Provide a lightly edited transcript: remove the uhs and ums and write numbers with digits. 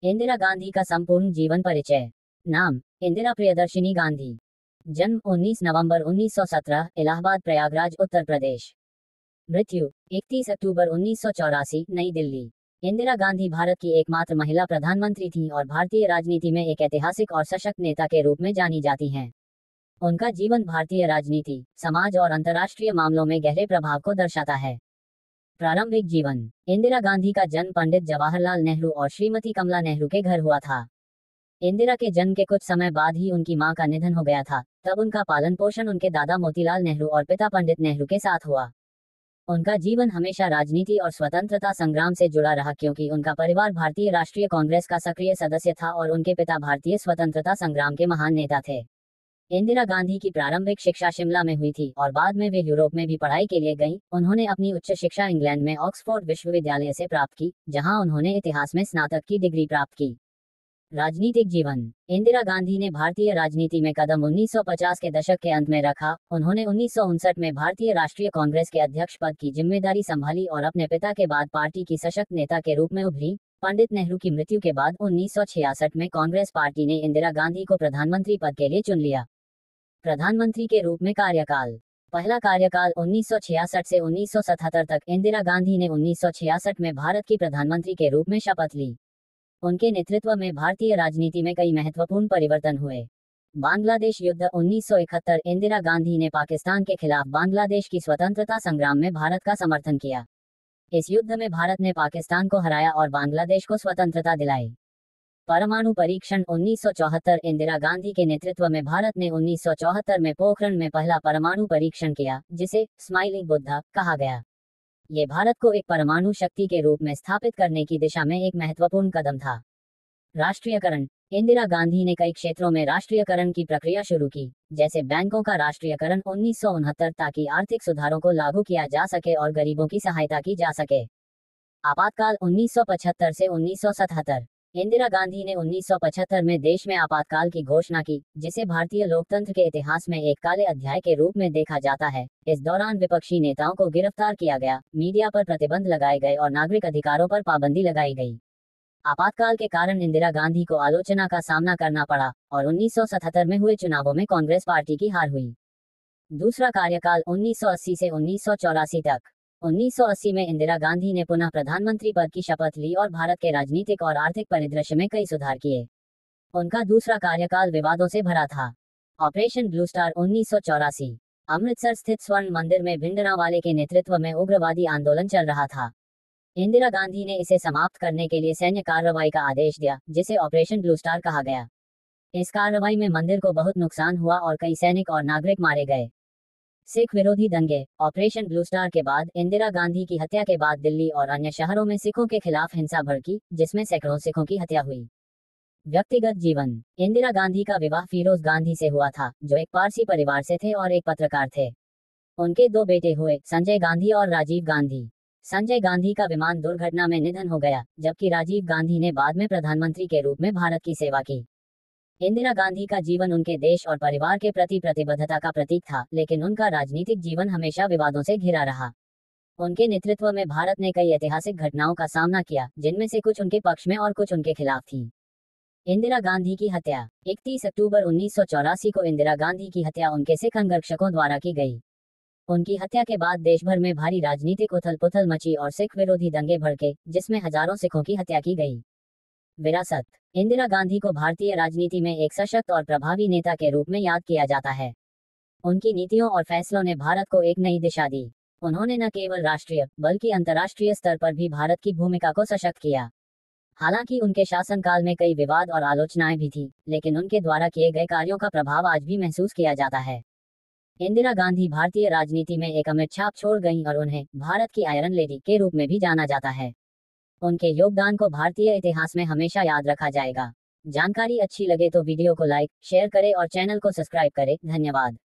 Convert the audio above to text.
इंदिरा गांधी का संपूर्ण जीवन परिचय। नाम इंदिरा प्रियदर्शिनी गांधी। जन्म 19 नवंबर 1917, इलाहाबाद प्रयागराज उत्तर प्रदेश। मृत्यु 31 अक्टूबर 1984, नई दिल्ली। इंदिरा गांधी भारत की एकमात्र महिला प्रधानमंत्री थीं और भारतीय राजनीति में एक ऐतिहासिक और सशक्त नेता के रूप में जानी जाती हैं। उनका जीवन भारतीय राजनीति, समाज और अंतर्राष्ट्रीय मामलों में गहरे प्रभाव को दर्शाता है। प्रारंभिक जीवन। इंदिरा गांधी का जन्म पंडित जवाहरलाल नेहरू और श्रीमती कमला नेहरू के घर हुआ था। इंदिरा के जन्म के कुछ समय बाद ही उनकी मां का निधन हो गया था। तब उनका पालन पोषण उनके दादा मोतीलाल नेहरू और पिता पंडित नेहरू के साथ हुआ। उनका जीवन हमेशा राजनीति और स्वतंत्रता संग्राम से जुड़ा रहा, क्योंकि उनका परिवार भारतीय राष्ट्रीय कांग्रेस का सक्रिय सदस्य था और उनके पिता भारतीय स्वतंत्रता संग्राम के महान नेता थे। इंदिरा गांधी की प्रारंभिक शिक्षा शिमला में हुई थी और बाद में वे यूरोप में भी पढ़ाई के लिए गईं। उन्होंने अपनी उच्च शिक्षा इंग्लैंड में ऑक्सफोर्ड विश्वविद्यालय से प्राप्त की, जहां उन्होंने इतिहास में स्नातक की डिग्री प्राप्त की। राजनीतिक जीवन। इंदिरा गांधी ने भारतीय राजनीति में कदम 1950 के दशक के अंत में रखा। उन्होंने 1959 में भारतीय राष्ट्रीय कांग्रेस के अध्यक्ष पद की जिम्मेदारी संभाली और अपने पिता के बाद पार्टी की सशक्त नेता के रूप में उभरी। पंडित नेहरू की मृत्यु के बाद 1966 में कांग्रेस पार्टी ने इंदिरा गांधी को प्रधानमंत्री पद के लिए चुन लिया। प्रधानमंत्री के रूप में कार्यकाल। पहला कार्यकाल 1966 से 1977 तक। इंदिरा गांधी ने 1966 में भारत की प्रधानमंत्री के रूप में शपथ ली। उनके नेतृत्व में भारतीय राजनीति में कई महत्वपूर्ण परिवर्तन हुए। बांग्लादेश युद्ध 1971। इंदिरा गांधी ने पाकिस्तान के खिलाफ बांग्लादेश की स्वतंत्रता संग्राम में भारत का समर्थन किया। इस युद्ध में भारत ने पाकिस्तान को हराया और बांग्लादेश को स्वतंत्रता दिलाई। परमाणु परीक्षण 1974। इंदिरा गांधी के नेतृत्व में भारत ने 1974 में पोखरण में पहला परमाणु परीक्षण किया, जिसे स्माइलिंग बुद्धा कहा गया। ये भारत को एक परमाणु शक्ति के रूप में स्थापित करने की दिशा में एक महत्वपूर्ण कदम था। राष्ट्रीयकरण। इंदिरा गांधी ने कई क्षेत्रों में राष्ट्रीयकरण की प्रक्रिया शुरू की, जैसे बैंकों का राष्ट्रीयकरण 1969, ताकि आर्थिक सुधारों को लागू किया जा सके और गरीबों की सहायता की जा सके। आपातकाल 1975 से 1977। इंदिरा गांधी ने 1975 में देश में आपातकाल की घोषणा की, जिसे भारतीय लोकतंत्र के इतिहास में एक काले अध्याय के रूप में देखा जाता है। इस दौरान विपक्षी नेताओं को गिरफ्तार किया गया, मीडिया पर प्रतिबंध लगाए गए और नागरिक अधिकारों पर पाबंदी लगाई गई। आपातकाल के कारण इंदिरा गांधी को आलोचना का सामना करना पड़ा और 1977 में हुए चुनावों में कांग्रेस पार्टी की हार हुई। दूसरा कार्यकाल 1980 से 1984 तक। 1980 में इंदिरा गांधी ने पुनः प्रधानमंत्री पद की शपथ ली और भारत के राजनीतिक और आर्थिक परिदृश्य में कई सुधार किए। उनका दूसरा कार्यकाल विवादों से भरा था। Operation blue star 1984। अमृतसर स्थित स्वर्ण मंदिर में भिंडरावाले के नेतृत्व में उग्रवादी आंदोलन चल रहा था। इंदिरा गांधी ने इसे समाप्त करने के लिए सैन्य कार्रवाई का आदेश दिया, जिसे ऑपरेशन ब्लू स्टार कहा गया। इस कार्रवाई में मंदिर को बहुत नुकसान हुआ और कई सैनिक और नागरिक मारे गए। सिख विरोधी दंगे। ऑपरेशन ब्लू स्टार के बाद इंदिरा गांधी की हत्या के बाद दिल्ली और अन्य शहरों में सिखों के खिलाफ हिंसा भड़की, जिसमें सैकड़ों सिखों की हत्या हुई। व्यक्तिगत जीवन। इंदिरा गांधी का विवाह फिरोज गांधी से हुआ था, जो एक पारसी परिवार से थे और एक पत्रकार थे। उनके दो बेटे हुए, संजय गांधी और राजीव गांधी। संजय गांधी का विमान दुर्घटना में निधन हो गया, जबकि राजीव गांधी ने बाद में प्रधानमंत्री के रूप में भारत की सेवा की। इंदिरा गांधी का जीवन उनके देश और परिवार के प्रति प्रतिबद्धता का प्रतीक था, लेकिन उनका राजनीतिक जीवन हमेशा विवादों से घिरा रहा। उनके नेतृत्व में भारत ने कई ऐतिहासिक घटनाओं का सामना किया, जिनमें से कुछ उनके पक्ष में और कुछ उनके खिलाफ थी। इंदिरा गांधी की हत्या। 31 अक्टूबर 1984 को इंदिरा गांधी की हत्या उनके सिख अंगरक्षकों द्वारा की गई। उनकी हत्या के बाद देश भर में भारी राजनीतिक उथल पुथल मची और सिख विरोधी दंगे भड़के, जिसमें हजारों सिखों की हत्या की गई। विरासत। इंदिरा गांधी को भारतीय राजनीति में एक सशक्त और प्रभावी नेता के रूप में याद किया जाता है। उनकी नीतियों और फैसलों ने भारत को एक नई दिशा दी। उन्होंने न केवल राष्ट्रीय बल्कि अंतर्राष्ट्रीय स्तर पर भी भारत की भूमिका को सशक्त किया। हालांकि उनके शासनकाल में कई विवाद और आलोचनाएं भी थी, लेकिन उनके द्वारा किए गए कार्यों का प्रभाव आज भी महसूस किया जाता है। इंदिरा गांधी भारतीय राजनीति में एक अमिट छाप छोड़ गईं और उन्हें भारत की आयरन लेडी के रूप में भी जाना जाता है। उनके योगदान को भारतीय इतिहास में हमेशा याद रखा जाएगा। जानकारी अच्छी लगे तो वीडियो को लाइक, शेयर करें और चैनल को सब्सक्राइब करें। धन्यवाद।